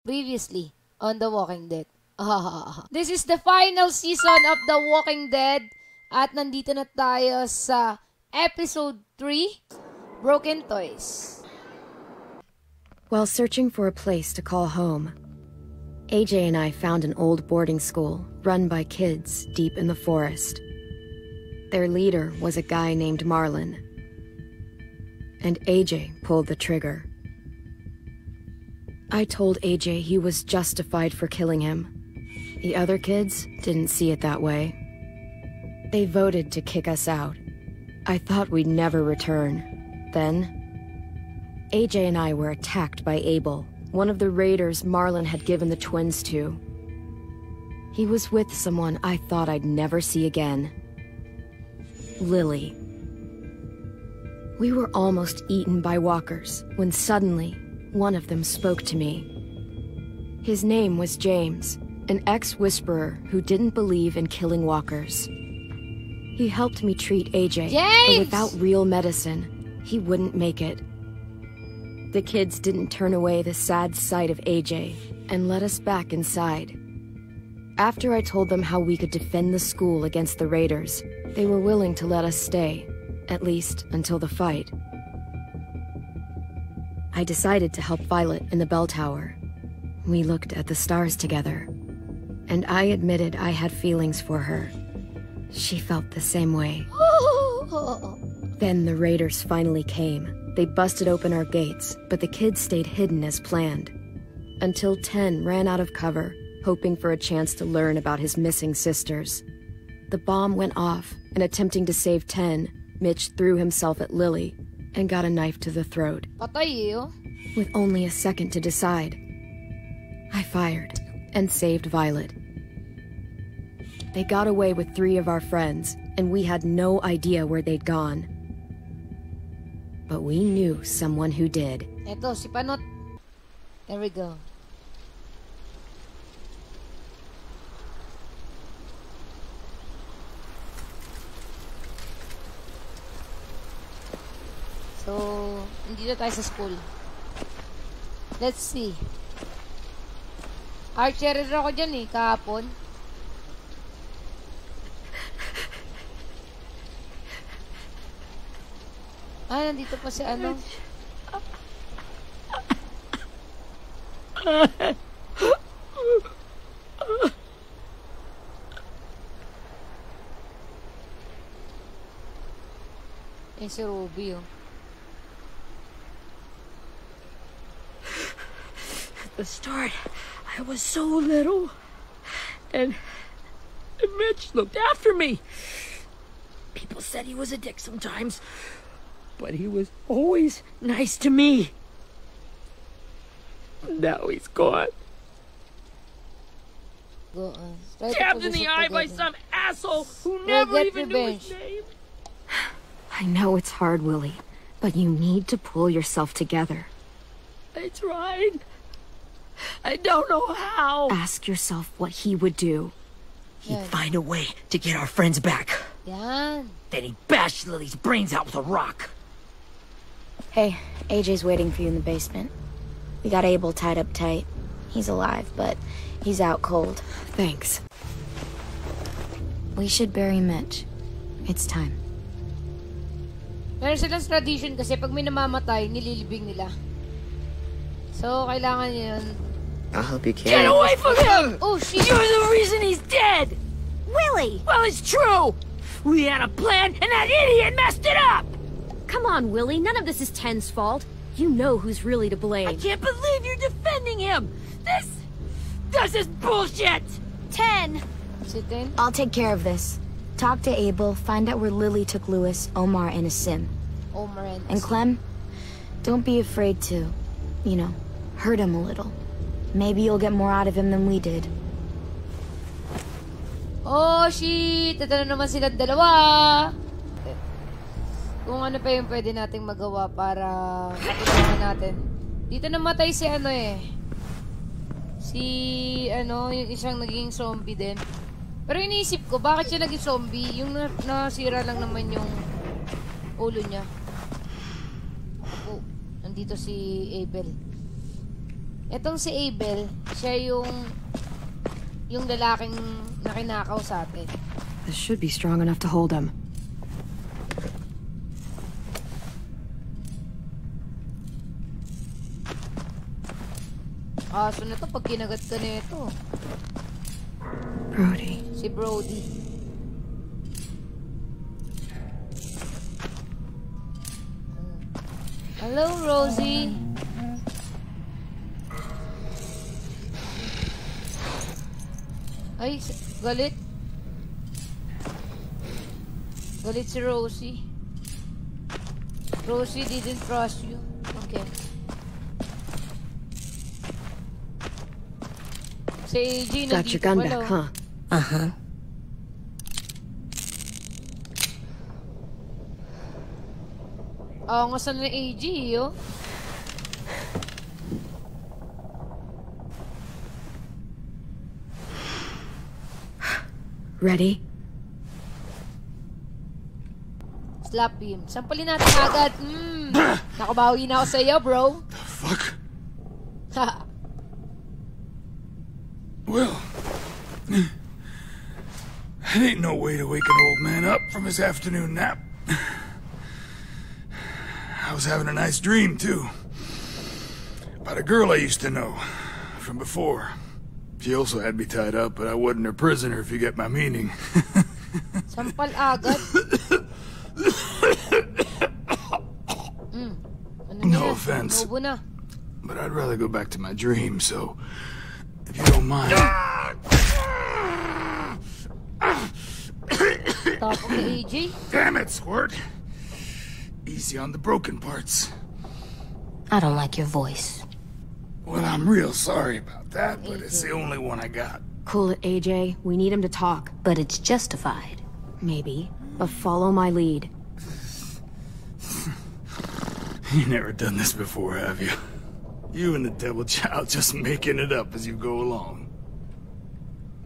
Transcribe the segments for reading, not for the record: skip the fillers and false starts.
Previously on The Walking Dead. This is the final season of The Walking Dead at nandito na tayo sa episode 3, Broken Toys. While searching for a place to call home, AJ and I found an old boarding school run by kids deep in the forest. Their leader was a guy named Marlon, and AJ pulled the trigger. I told AJ he was justified for killing him. The other kids didn't see it that way. They voted to kick us out. I thought we'd never return. Then, AJ and I were attacked by ABEL, one of the raiders Marlon had given the twins to. He was with someone I thought I'd never see again. Lily. We were almost eaten by walkers when suddenly one of them spoke to me. His name was James, an ex-whisperer who didn't believe in killing walkers. He helped me treat AJ, but without real medicine, he wouldn't make it. The kids didn't turn away the sad sight of AJ and let us back inside. After I told them how we could defend the school against the raiders, they were willing to let us stay, at least until the fight. I decided to help Violet in the bell tower. We looked at the stars together, and I admitted I had feelings for her. She felt the same way. Then the raiders finally came. They busted open our gates, but the kids stayed hidden as planned. Until 10 ran out of cover, hoping for a chance to learn about his missing sisters. The bomb went off, and attempting to save 10, Mitch threw himself at Lily and got a knife to the throat. With only a second to decide, I fired and saved Violet. They got away with 3 of our friends, and we had no idea where they'd gone. But we knew someone who did. Eto, si Panot. There we go. So, nandito tayo sa school. Let's see. Archer ako dyan kahapon. Nandito pa si ano. Si Ruby, At the start, I was so little, and Mitch looked after me. People said he was a dick sometimes, but he was always nice to me. Now he's gone. Stabbed in the eye by some asshole who never even knew his name. I know it's hard, Willie, but you need to pull yourself together. I tried. I don't know how. Ask yourself what he would do. He'd find a way to get our friends back. Yan. Then he'd bash Lily's brains out with a rock. Hey, AJ's waiting for you in the basement. We got Abel tied up tight. He's alive, but he's out cold. Thanks. We should bury Mitch. It's time. Meron silang tradition kasi pag may namamatay, nililibing nila. So, kailangan yun. I'll help you carry. Get away from him! Oh, shit! You're the reason he's dead! Willie! Well, it's true! We had a plan, and that idiot messed it up! Come on, Willie. None of this is Ten's fault. You know who's really to blame. I can't believe you're defending him! This is bullshit! 10! Sit in. I'll take care of this. Talk to Abel, find out where Lily took Lewis, Omar, and Asim. Omar and Clem, don't be afraid to, hurt him a little. Maybe you'll get more out of him than we did. Oh, shit! Ito na naman silang dalawa! Kung ano pa yung pwede nating magawa para matulungan natin. Dito namatay si yung isang naging zombie din. Pero iniisip ko, bakit siya naging zombie? Yung nasira lang naman yung ulo niya. Oh, nandito si Abel. Etong si Abel, siya yung lalaking nakinakaw sa atin. This should be strong enough to hold him. Aso na to pag kinagat ka na ito. Brody. Si Brody. Hello, Rosie. Ay, galit. Galit si Rosie. Rosie didn't trust you. Okay. Si AJ Got your gun back, huh? Uh-huh. Oo, nga saan na AJ, yo? Ready? Slap him. Sampalin natin agad. Nakabawi na ako sa iyo, bro. The fuck? Ha. Well, it ain't no way to wake an old man up from his afternoon nap. I was having a nice dream, too. About a girl I used to know from before. She also had me tied up, but I wasn't her prisoner, if you get my meaning. Sampal agad. No offense, Bobo na. but I'd rather go back to my dream, so if you don't mind. Tapos ni AJ. Damn it, Squirt. Easy on the broken parts. I don't like your voice. Well, I'm real sorry about that, but it's the only one I got. Cool it, AJ. We need him to talk. But it's justified. Maybe. But follow my lead. You never done this before, have you? You and the devil child just making it up as you go along.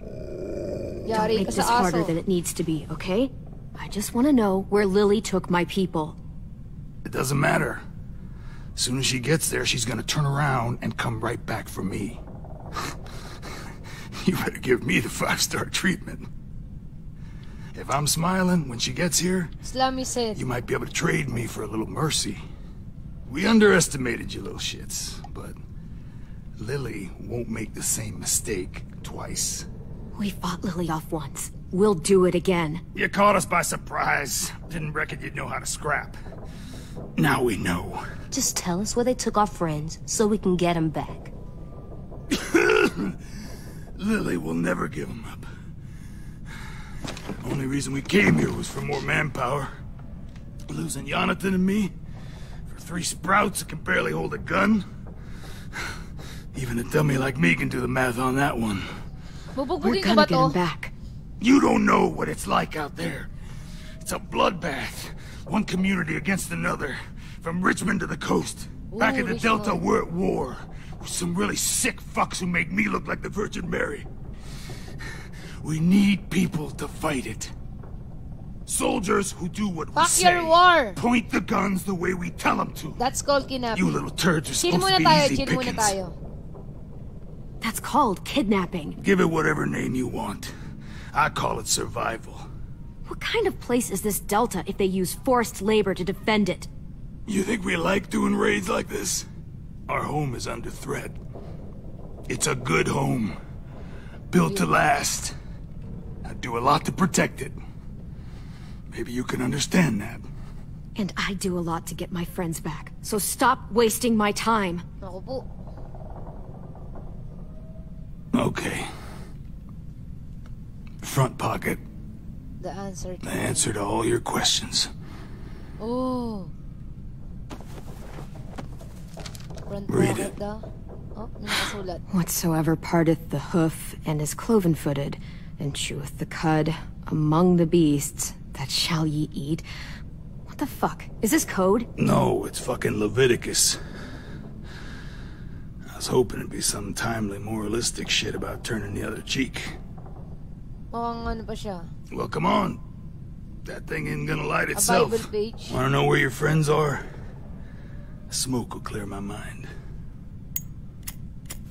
Don't Yari make ka this sa harder aso. than it needs to be, okay? I just want to know where Lily took my people. It doesn't matter. As soon as she gets there, she's gonna turn around and come right back for me. You better give me the 5-star treatment. If I'm smiling when she gets here, Slimy said. you might be able to trade me for a little mercy. We underestimated you little shits, but Lily won't make the same mistake twice. We fought Lily off once. We'll do it again. You caught us by surprise. Didn't reckon you'd know how to scrap. Now we know. Just tell us where they took our friends so we can get them back. Lily will never give them up. Only reason we came here was for more manpower. Losing Jonathan and me for 3 sprouts that can barely hold a gun. Even a dummy like me can do the math on that one. We're Bubugbugin ka gonna ba get him to? back. You don't know what it's like out there. It's a bloodbath. One community against another. From Richmond to the coast. Back in the Richmond. Delta, we're at war. With some really sick fucks who make me look like the Virgin Mary. We need people to fight it. Soldiers who do what we Fuck say. your war. Point the guns the way we tell them to. That's called You kidnapping. little turds are Chill supposed muna to be tayo, easy chill muna pickings. tayo. That's called kidnapping. Give it whatever name you want. I call it survival. What kind of place is this Delta if they use forced labor to defend it? You think we like doing raids like this? Our home is under threat. It's a good home. Built to last. I do a lot to protect it. Maybe you can understand that. And I do a lot to get my friends back. So stop wasting my time. Ako po. Okay. Front pocket. The answer to The answer to all your questions. Oh. Front Read pocket it. daw. Oh, may nakasulat. Whatsoever parteth the hoof and is cloven-footed, and cheweth the cud among the beasts, that shall ye eat. What the fuck? Is this code? No, it's fucking Leviticus. I was hoping it'd be some timely moralistic shit about turning the other cheek. Mukhang ano pa siya. Well, come on. That thing isn't gonna light A itself. Bible page. Wanna know where your friends are? Smoke will clear my mind.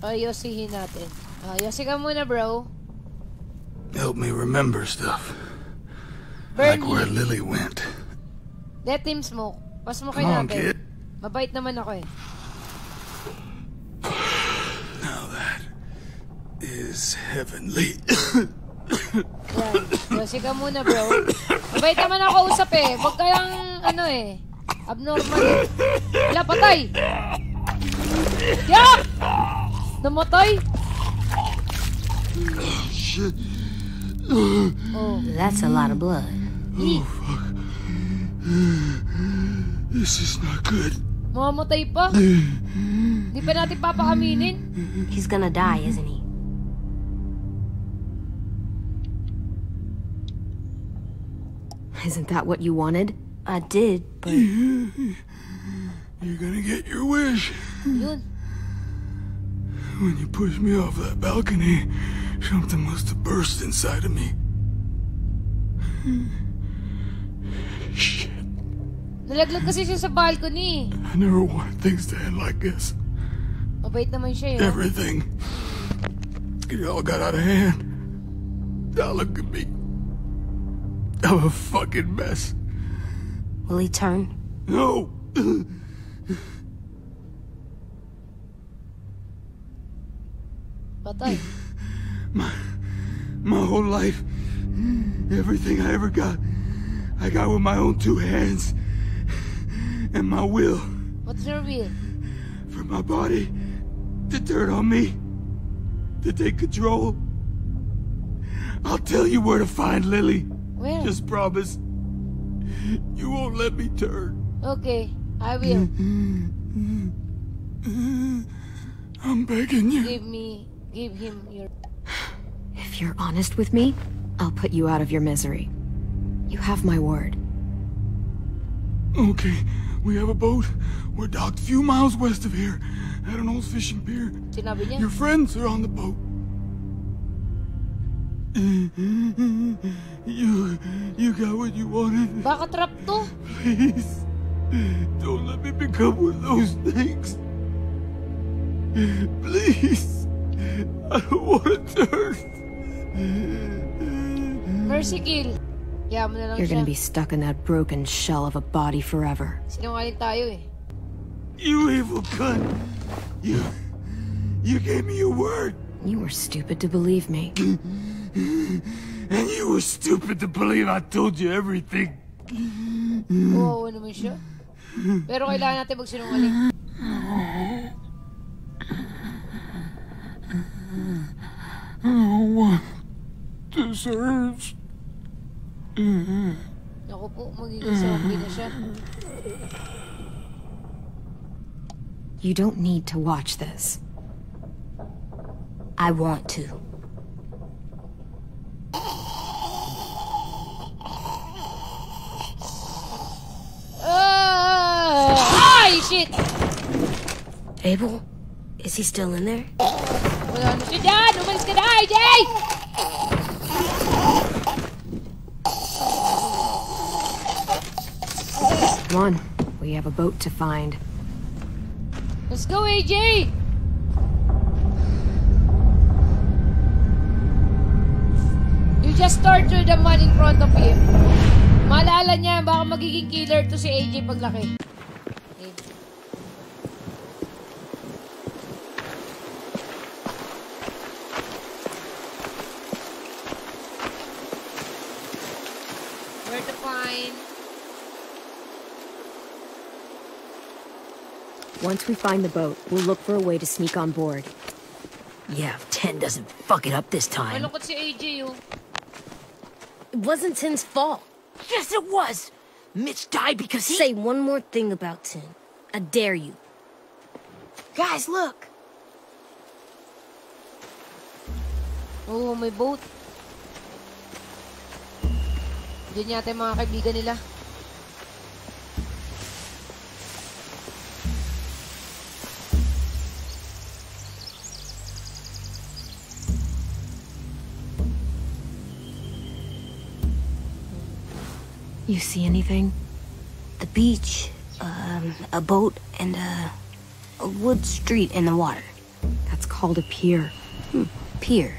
Ayosihin natin. Yosi ka muna, bro. Help me remember stuff. Burn Like where Lily went. Let him smoke. Pasmokin Come on, natin. kid. Mabait naman ako eh. Now that is heavenly. Yan. Yosi ka muna, bro. Mabait naman ako usap eh. Huwag kayang, ano eh, abnormal eh. Wala, patay! Yak! Namatay? Shit. Oh. That's a lot of blood. Eh, This is not good. mamamatay pa? Hindi pa natin papakaminin? He's gonna die, isn't he? Isn't that what you wanted? I did, but You're gonna get your wish. Yun. When you pushed me off that balcony, something must have burst inside of me. Shit. Nalaglag kasi siya sa balcony. I never wanted things to end like this. Mabait naman siya yun. Everything. It all got out of hand. Now look at me. I'm a fucking mess. will he turn? No! Patay. My whole life, everything I ever got, I got with my own two hands. And my will. What's your will? For my body to turn on me. To take control. I'll tell you where to find Lily. Where? Just promise. You won't let me turn. Okay, I will. I'm begging you. Give him your... If you're honest with me, I'll put you out of your misery. You have my word. Okay, we have a boat. We're docked a few miles west of here, at an old fishing pier. Sinabi niya. Your friends are on the boat. You got what you wanted. Baka trap to. Please, don't let me become one of those things. Please, I don't want to turn. Mercy kill. Kaya mo na lang You're siya. gonna be stuck in that broken shell of a body forever. Sinungaling tayo eh. You evil cunt. You gave me your word. You were stupid to believe me. And you were stupid to believe I told you everything. Oo naman siya. Pero kailangan natin magsinungaling. No one deserves. Naku po, magiging zombie na siya. You don't need to watch this. I want to. Ay, shit! Abel? Is he still in there? Wala na siya dyan! Umalis ka na, AJ! Come on, we have a boat to find. Let's go, AJ! You just torture the man in front of him. Maalala niya, baka magiging killer to si AJ paglaki. Okay. Where to find? Once we find the boat, we'll look for a way to sneak on board. Yeah, if 10 doesn't fuck it up this time. Malungkot si AJ, oh. It wasn't Tin's fault. Yes, it was! Mitch died because he... Say one more thing about Tin. I dare you. Guys, look! Oo, may boat. Diyan yata yung mga kaibigan nila. You see anything? The beach, a boat, and a wood street in the water. That's It's called a pier. Pier.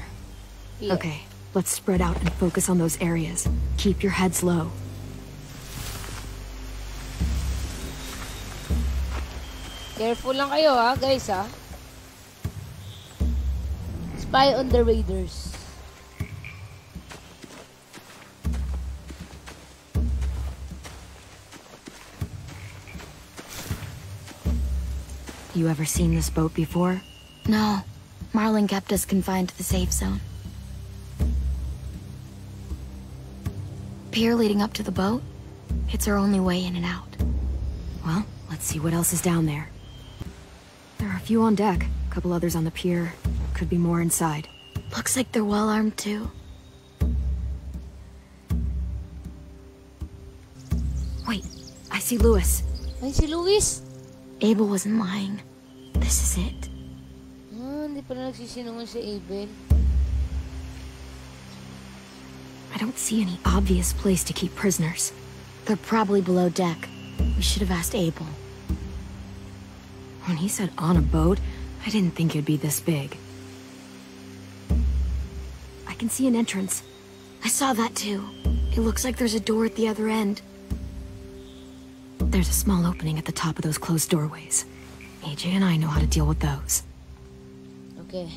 Yeah. Okay, let's spread out and focus on those areas. Keep your heads low. Careful lang kayo ha, guys ha. Spy on the raiders. You ever seen this boat before? No. Marlin kept us confined to the safe zone. Pier leading up to the boat? It's our only way in and out. Well, let's see what else is down there. There are a few on deck, a couple others on the pier. Could be more inside. Looks like they're well armed too. Wait, I see Lewis. Ay, si Luis. Abel wasn't lying. This is it. Hindi pala nagsisinungan si Abel. I don't see any obvious place to keep prisoners. They're probably below deck. We should have asked Abel. When he said on a boat, I didn't think it'd be this big. I can see an entrance. I saw that too. It looks like there's a door at the other end. There's a small opening at the top of those closed doorways. AJ and I know how to deal with those. Okay.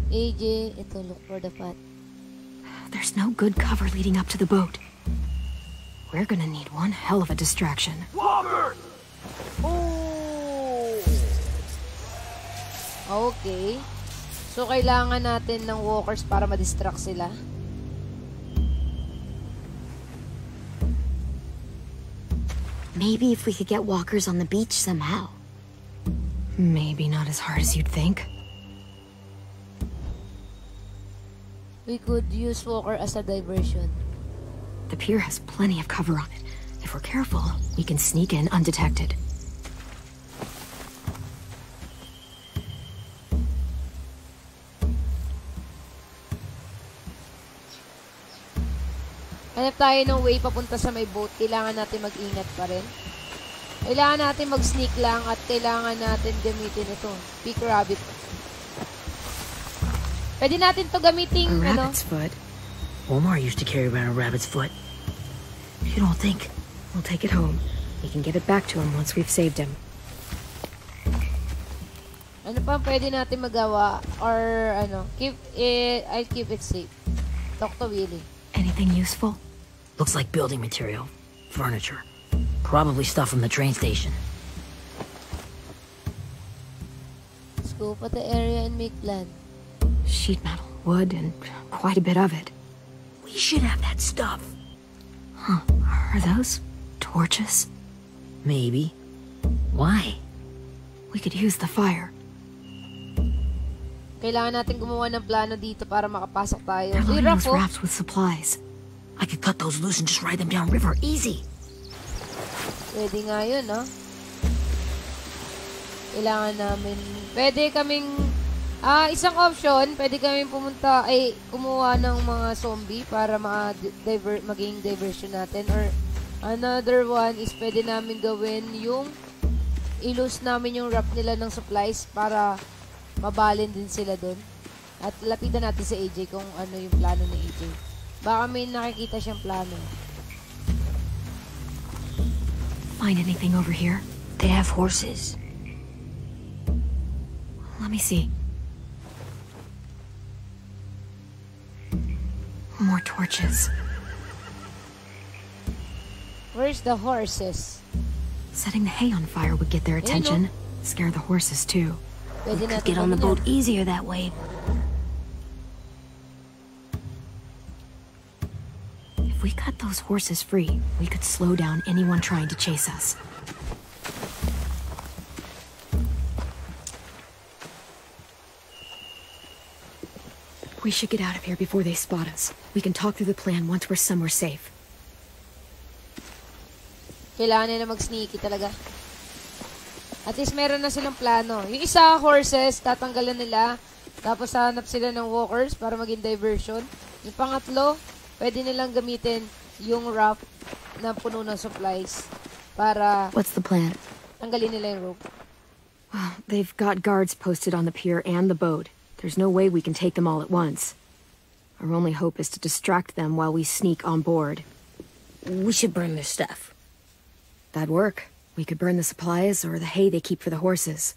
AJ, ito, look for the path. There's no good cover leading up to the boat. We're gonna need one hell of a distraction. Walker! Oh! Okay. So, kailangan natin ng walkers para ma-distract sila. Maybe if we could get walkers on the beach somehow. Maybe not as hard as you'd think. We could use walker as a diversion. The pier has plenty of cover on it. If we're careful, we can sneak in undetected. Hanap tayo ng way papunta sa may boat. Kailangan natin mag-ingat pa rin. Kailangan natin mag-sneak lang at kailangan natin gamitin ito. Pick rabbit. Pwede natin to gamitin, A rabbit's foot. Omar used to carry around a rabbit's foot. You don't think? We'll take it home. We can give it back to him once we've saved him. Ano pa pwede natin magawa? Or, keep it, I'll keep it safe. Talk to Willie. Anything useful? Looks like building material. Furniture. Probably stuff from the train station. Scope at the area and make plan. Sheet metal, wood, and quite a bit of it. We should have that stuff. Huh. Are those torches? Maybe. Why? We could use the fire. Kailangan natin gumawa ng plano dito para makapasok tayo. They're Uy, loading Raph, those rafts with supplies. I could cut those loose and just ride them down river easy. Pwede nga yun, no? Kailangan namin... Pwede kaming... isang option, pwede kaming pumunta, kumuha ng mga zombie para maging diversion natin. Or, another one is pwede namin gawin yung ilose namin yung raft nila ng supplies para mabalin din sila dun. At lapitan natin sa AJ kung ano yung plano ni AJ. Baka may nakikita siyang plano. Find anything over here? They have horses. Let me see. More torches. Where's the horses? Setting the hay on fire would get their attention. Scare the horses too. Pwede Could natin get on the gawin boat easier that way. If we cut those horses free, we could slow down anyone trying to chase us. We should get out of here before they spot us. We can talk through the plan once we're somewhere safe. Kailangan nila mag-sneaky talaga. At least meron na silang plano. Yung isa, horses, tatanggalan nila. Tapos hanap sila ng walkers para maging diversion. Yung pangatlo, pwede nilang gamitin yung raft na puno ng supplies para What's the plan? tanggalin nila yung rope. They've got guards posted on the pier and the boat. There's no way we can take them all at once. Our only hope is to distract them while we sneak on board. We should burn their stuff. That'd work. We could burn the supplies or the hay they keep for the horses.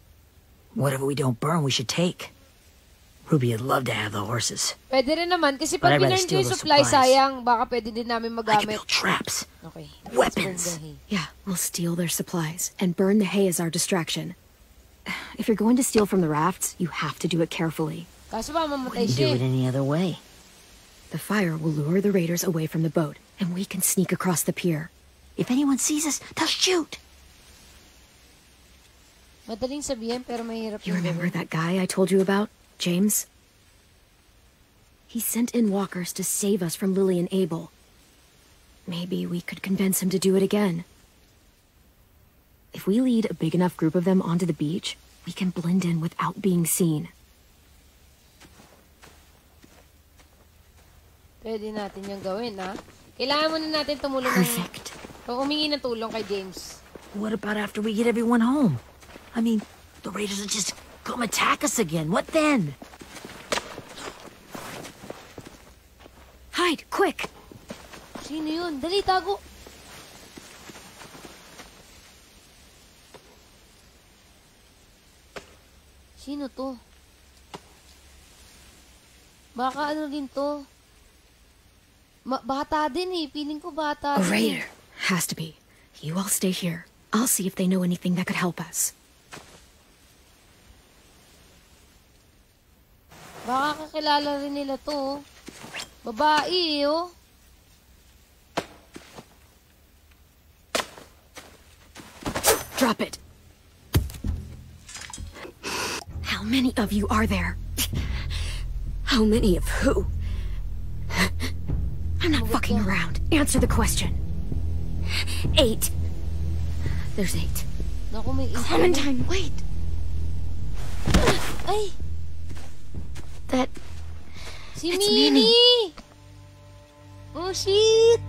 Whatever we don't burn, we should take. Ruby would love to have the horses. Pwede rin naman, kasi But pag I'd rather binurn ko steal yung the supply, supplies. sayang. Baka pwede din namin I could magamit. build traps. Okay. Weapons. Let's burn the hay. Yeah, we'll steal their supplies and burn the hay as our distraction. If you're going to steal from the rafts, you have to do it carefully. Kaso ba mamatay Wouldn't do siya it any other way. The fire will lure the raiders away from the boat, and we can sneak across the pier. If anyone sees us, they'll shoot. Madaling sabihin, pero mahirap You yung remember gawin. that guy I told you about, James? He sent in walkers to save us from Lily and Abel. Maybe we could convince him to do it again. If we lead a big enough group of them onto the beach, we can blend in without being seen. Pwede natin yung gawin, ha? Kailangan muna natin tumulong Perfect. umingi ng tulong kay James. What about after we get everyone home? I mean, the raiders will just come attack us again. What then? Hide, quick! Sino yun? Dali, tago! Sino to? Baka ano din to? Bata din eh. Feeling ko bata A din. raider. Has to be. You all stay here. I'll see if they know anything that could help us. Baka kakilala rin nila to. Babae eh, oh. Drop it. How many of you are there? How many of who? I'm not fucking around. Answer the question. 8. There's 8. Naku, may isa. Clementine, wait. Ay! That... Si It's Minnie! Oh, shit!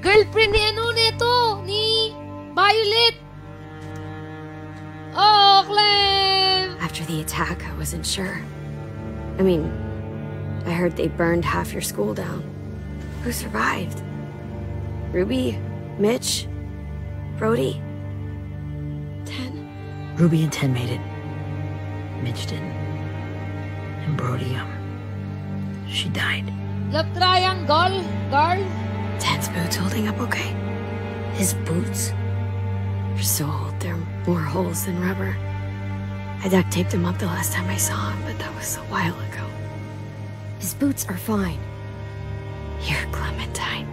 Girlfriend ni ano nito? Ni Violet! Oh, Clem! After the attack, I wasn't sure. I mean, I heard they burned half your school down. Who survived? Ruby? Mitch? Brody? 10? Ruby and 10 made it. Mitch didn't. And Brody, she died. Love triangle, girl. 10's boots holding up okay? His boots? They're so old, they're more holes than rubber. I duct taped him up the last time I saw him, but that was a while ago. His boots are fine. You're Clementine.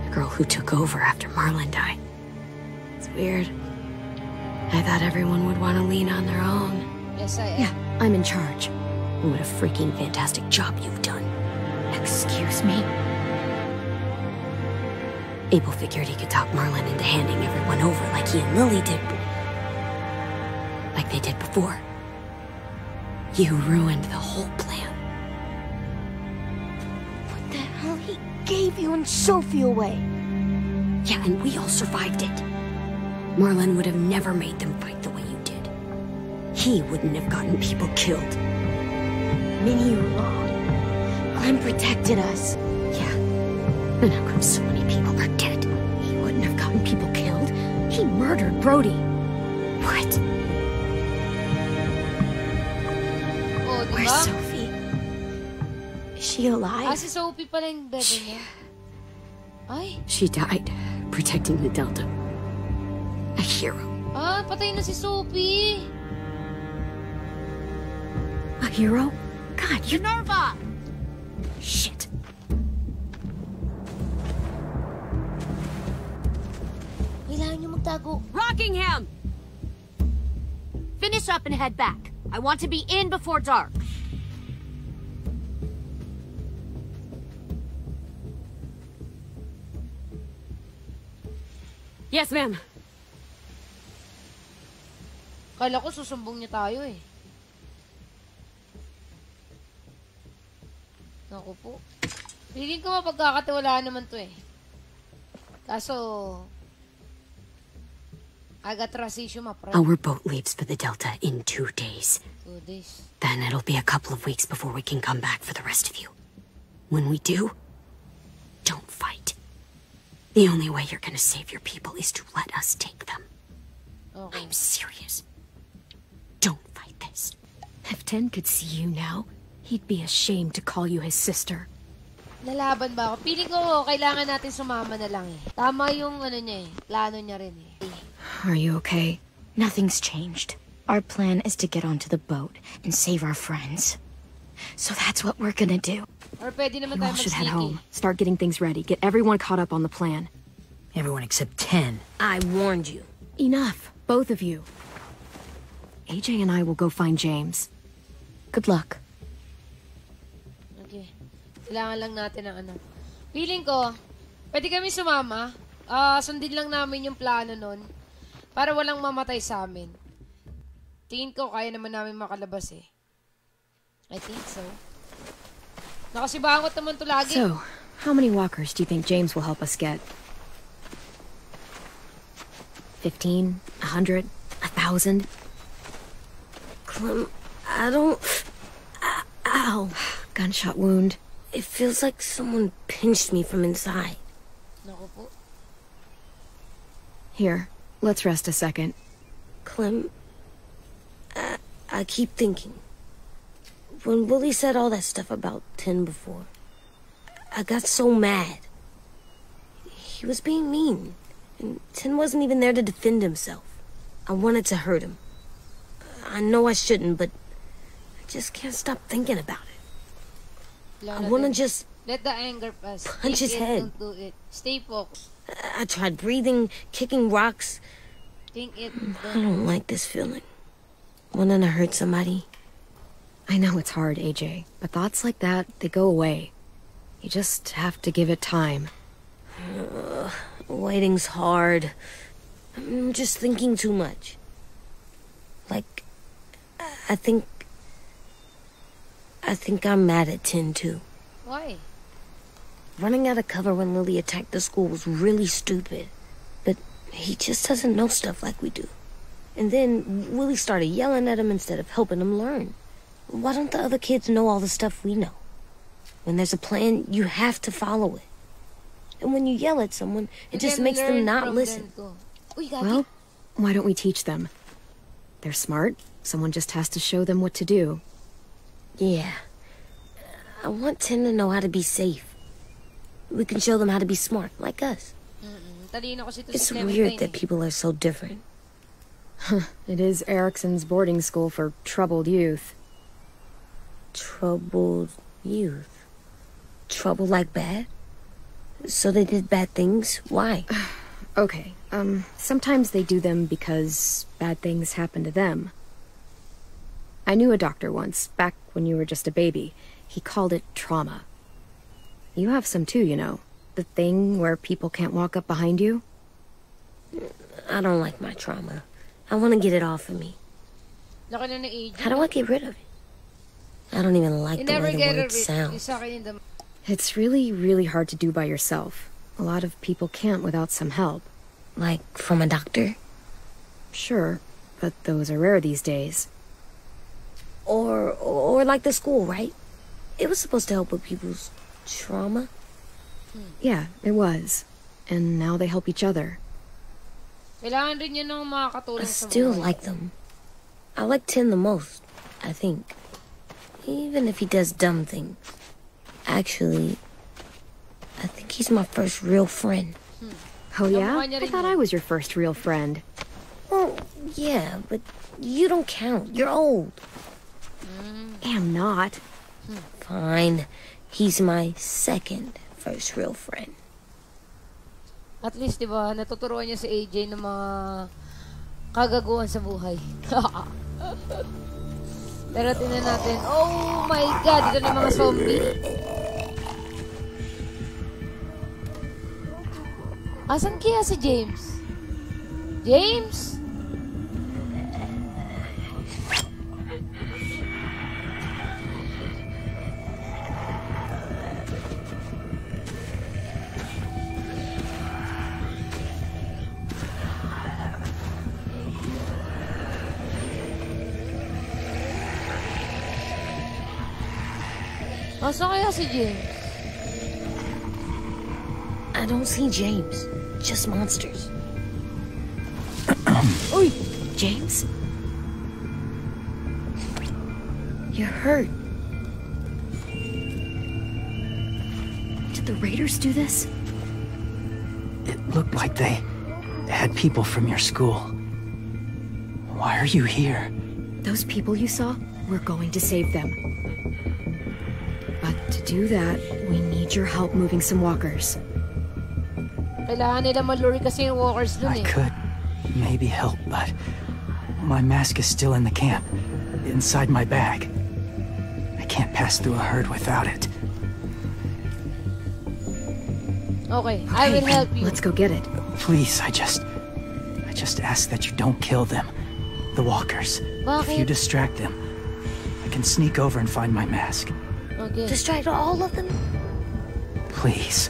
The girl who took over after Marlon died. It's weird. I thought everyone would want to lean on their own. Yes, I am. Yeah, I'm in charge. What a freaking fantastic job you've done. Excuse me? Abel figured he could talk Marlon into handing everyone over like he and Lily did. Like they did before. You ruined the whole plan. What the hell? He gave you and Sophie away. Yeah, and we all survived it. Marlon would have never made them fight the way you did. He wouldn't have gotten people killed. Minnie, you're wrong. Clem protected us. Yeah. And how come so many people are dead? He wouldn't have gotten people killed. He murdered Brody. What? Oh, di Where's ba? Sophie? Is she alive? Ah, si Sophie pala yung bebe niya. Ay, She died protecting the Delta. A hero. ah, patay na si Sophie. A hero? God, you... Minerva! Shit. Kailangan niyo magtago. Rockingham! Finish up and head back. I want to be in before dark. Yes, ma'am. Kala ko susumbong niya tayo eh. Naku po. Feeling ko mapagkakatiwalaan naman to eh. Kaso, I got trust issue, my friend. Our boat leaves for the Delta in 2 days. 2 days. Then it'll be a couple of weeks before we can come back for the rest of you. When we do, don't fight. The only way you're gonna save your people is to let us take them. Okay. I'm serious. Don't fight this. If Ten could see you now, he'd be ashamed to call you his sister. Lalaban ba ako? Feeling ko, kailangan natin sumama na lang eh. Tama yung ano niya eh. Plano niya rin eh. Are you okay? Nothing's changed. Our plan is to get onto the boat and save our friends. So that's what we're gonna do. Or pwede naman You tayo all should head mag-sneaky. home. Start getting things ready. Get everyone caught up on the plan. Everyone except 10. I warned you. Enough, both of you. AJ and I will go find James. Good luck. Okay. Kailangan lang natin ng ano. Feeling ko, pwede kami sumama. Sundin lang namin yung plano nun. Para walang mamatay sa amin. Tingin ko, kaya naman namin makalabas eh. I think so. Nakasibangot naman to lagi. So, how many walkers do you think James will help us get? 15? 100? 1,000? Clem, I don't... Ow. Gunshot wound. It feels like someone pinched me from inside. Naku po. Here, let's rest a second. Clem, I keep thinking. When Willie said all that stuff about 10 before, I got so mad. He was being mean, and 10 wasn't even there to defend himself. I wanted to hurt him. I know I shouldn't, but I just can't stop thinking about it. I want to just let the anger pass. punch his head. Don't do it. Stay focused. I tried breathing, kicking rocks. Think it. I don't like this feeling. Wanting to hurt somebody. I know it's hard, AJ, but thoughts like that, they go away. You just have to give it time. Waiting's hard. I'm just thinking too much. Like, I think I'm mad at 10 too. Why? Running out of cover when Lily attacked the school was really stupid. But he just doesn't know stuff like we do. And then Willie started yelling at him instead of helping him learn. Why don't the other kids know all the stuff we know? When there's a plan, you have to follow it. And when you yell at someone, it just makes them not listen. Well, why don't we teach them? They're smart. Someone just has to show them what to do. Yeah. I want 10 to know how to be safe. We can show them how to be smart, like us. It's weird that people are so different. It is Erickson's boarding school for troubled youth. Troubled youth? Trouble like bad? So they did bad things? Why? Okay, sometimes they do them because bad things happen to them. I knew a doctor once, back when you were just a baby. He called it trauma. You have some too, you know. The thing where people can't walk up behind you. I don't like my trauma. I want to get it off of me. How do I get rid of it? I don't even like the way the word sounds. It's really, really hard to do by yourself. A lot of people can't without some help. Like, from a doctor? Sure, but those are rare these days. Or like the school, right? It was supposed to help with people's trauma. Yeah, it was. And now they help each other. I still like them. I like 10 the most, I think. Even if he does dumb things. Actually, I think he's my first real friend. Oh yeah? I thought I was your first real friend. Well, yeah, but you don't count. You're old. I'm not. Fine. He's my second first real friend. At least, di ba, natuturuan niya si AJ ng mga kagaguhan sa buhay. Pero tingnan natin. Oh my God! Dito na mga zombie. Asan kaya si James? James? Asa kaya si James? I don't see James. Just monsters. Oi! James? You're hurt. Did the raiders do this? It looked like they had people from your school. Why are you here? Those people you saw, we're going to save them. But to do that, we need your help moving some walkers. Kailangan nila maluri kasi yung walkers dun I eh. could maybe help, but my mask is still in the camp, inside my bag. I can't pass through a herd without it. Okay, I will help you. Let's go get it. Please, I just ask that you don't kill them. The walkers. If you Bakit? distract them, I can sneak over and find my mask. Okay. Distract all of them? Please.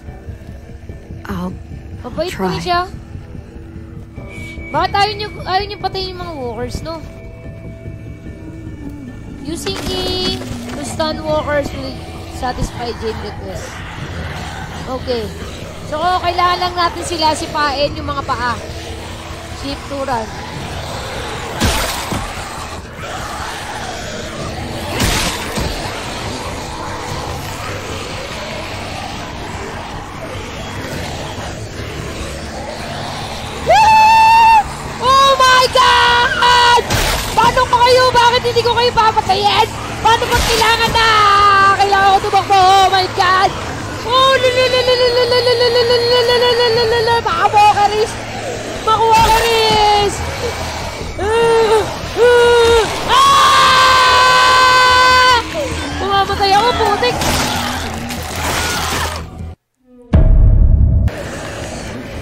I'll Mabait po try. siya. Bakit ayaw niyo patayin yung mga walkers, no? Using E to stun walkers will satisfy James' request. Okay. So, kailangan lang natin sila sipain yung mga paa. Shift to run. Oh my God! Paano pa kayo? Bakit hindi ko kayo papatayin? Paano ba kailangan na? Kailangan ko tumakbo. Oh my God! Oh, mga walkeries! Mga walkeries! Mamamatay ako, putik!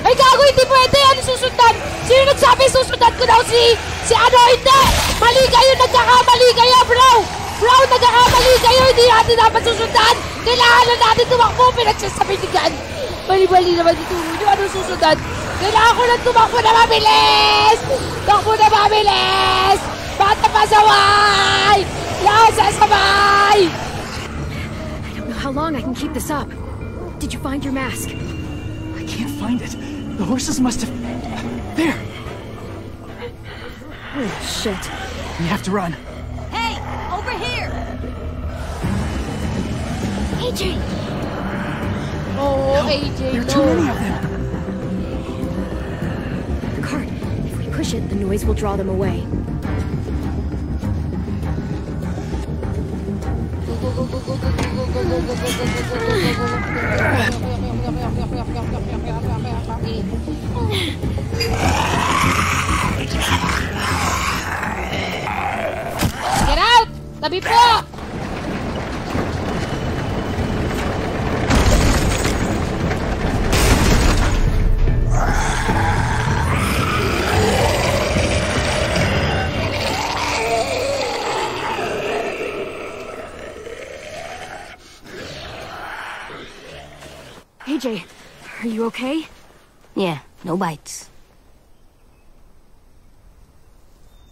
Ay, gago, hindi pwede! Ano susundan? Sino nagsabi susundan ko daw si ano? Hindi! Mali kayo! Nagkakamali kayo, bro! Bro, nagkakamali kayo! Hindi natin dapat susundan! Kailangan na natin tumakbo! Pinagsasabihan! Bali-bali naman ituro nyo. Ano susundan? Kailangan ko lang tumakbo na mabilis! Takbo na mabilis! Bata pasaway! Lahat sasabay! I don't know how long I can keep this up. Did you find your mask? I can't find it. The horses must have... There! Oh, shit. We have to run. Hey, over here! AJ! Oh, AJ, There are too many no. of them. The cart. If we push it, the noise will draw them away. Get out! Tabi po! AJ, are you okay? Yeah, no bites.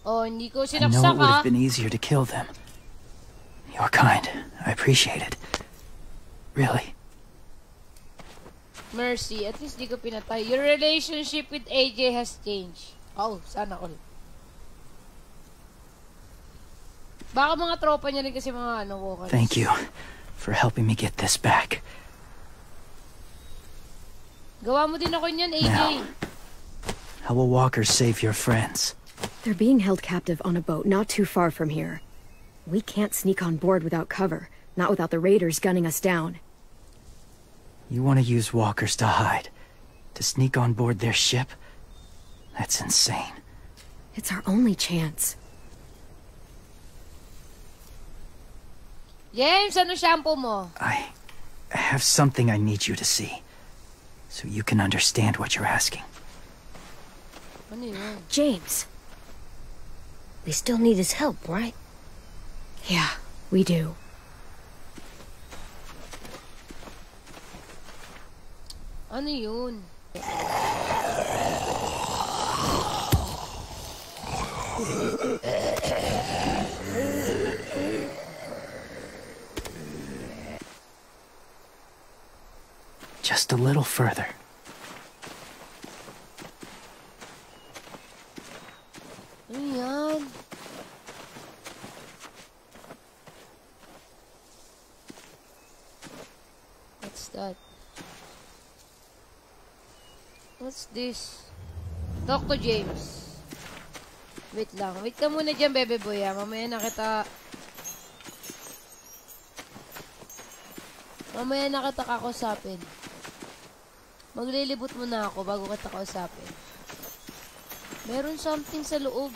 Oh, hindi ko I know sinaksak it would ha. have been easier to kill them. You're kind. I appreciate it. Really. Mercy, at least di ko pinatay. Your relationship with AJ has changed. Oh, sana all. Baka mga tropa niya rin kasi mga ano, walkers. Thank you for helping me get this back. Gawa mo din ako niyan, AJ. Now, how will walkers save your friends? They're being held captive on a boat not too far from here. We can't sneak on board without cover, not without the raiders gunning us down. You want to use walkers to hide? To sneak on board their ship? That's insane. It's our only chance. James, ano shampoo mo? I have something I need you to see. So you can understand what you're asking. Ano yun? James. We still need his help, right? Yeah, we do. Ano yun? Just a little further. Ano yan? What's that? What's this? Talk to James. Wait lang. Wait ka muna dyan, bebe boy. Mamaya na kita kakusapin. Maglilibot muna ako bago kita kausapin. Meron something sa loob.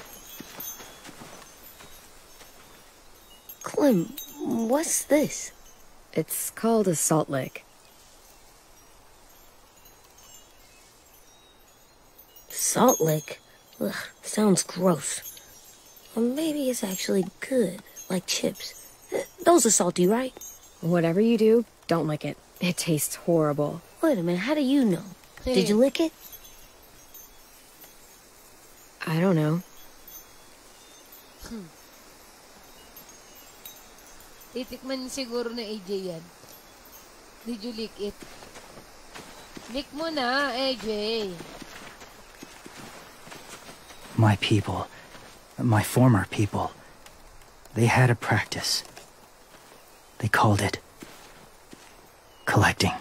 Clem, what's this? It's called a salt lick. Salt lick? Ugh, sounds gross. Or maybe it's actually good, like chips. Those are salty, right? Whatever you do, don't lick it. It tastes horrible. Wait a minute, how do you know? Did you lick it? I don't know. Titikman siguro na AJ yan. Did you lick it? Lick mo na, AJ. My people, my former people, they had a practice. They called it collecting.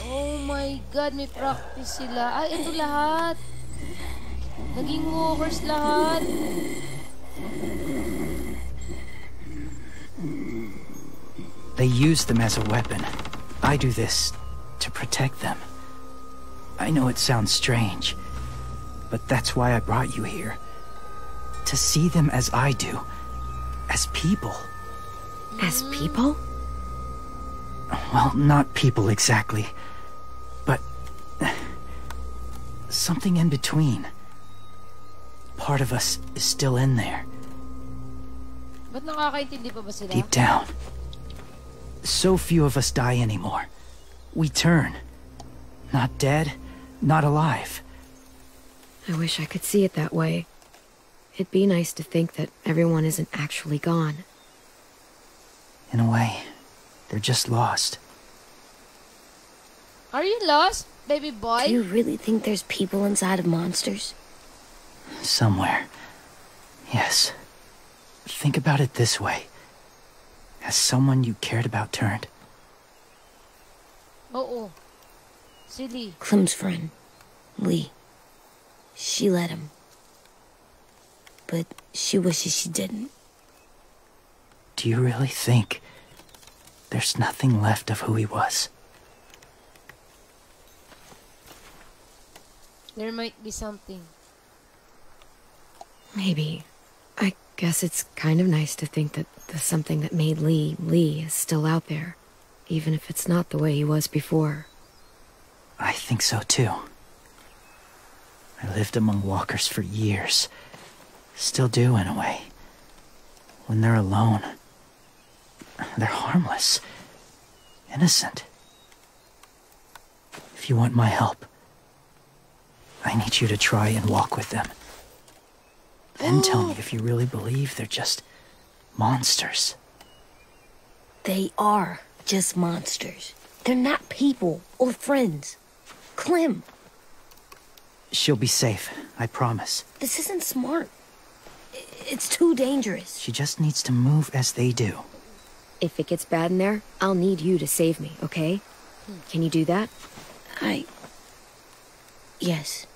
Oh my God, may practice sila. Ay, ito lahat. Naging walkers lahat. They use them as a weapon. I do this to protect them. I know it sounds strange, but that's why I brought you here. To see them as I do. As people. As people? Well, not people exactly. But something in between. Part of us is still in there. Ba't nakakaintindi pa ba sila? Deep down. So few of us die anymore. We turn. Not dead, not alive. I wish I could see it that way. It'd be nice to think that everyone isn't actually gone. In a way, they're just lost. Are you lost, baby boy? Do you really think there's people inside of monsters? Somewhere. Yes. Think about it this way. Has someone you cared about turned? Oo. Si Lee. Clem's friend, Lee. She let him. But she wishes she didn't. Do you really think there's nothing left of who he was? There might be something. Maybe. I guess it's kind of nice to think that the something that made Lee is still out there, even if it's not the way he was before. I think so too. I lived among walkers for years. Still do in a way. When they're alone, they're harmless. Innocent. If you want my help, I need you to try and walk with them. Then tell me if you really believe they're just monsters. They are just monsters. They're not people or friends. Clem, She'll be safe, I promise. this isn't smart. It's too dangerous. She just needs to move as they do. If it gets bad in there, I'll need you to save me, okay? Can you do that? Yes.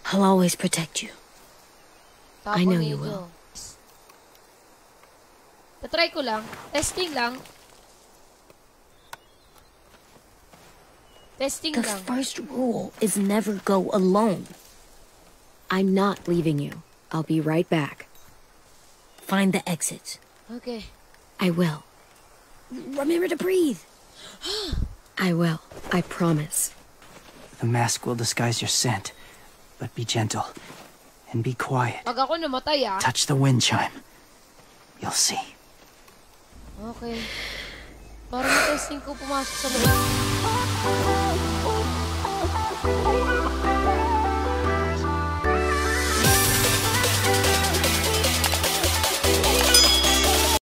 I'll always protect you. I know you will. Tatry ko lang. Testing lang. Testing The lang. first rule is never go alone. I'm not leaving you. I'll be right back. Find the exits. Okay. I will. Remember to breathe. I will. I promise. The mask will disguise your scent, but be gentle and be quiet. Pag ako namatay Touch the wind chime. You'll see. Okay. Para matesting ko pumasok sa loob.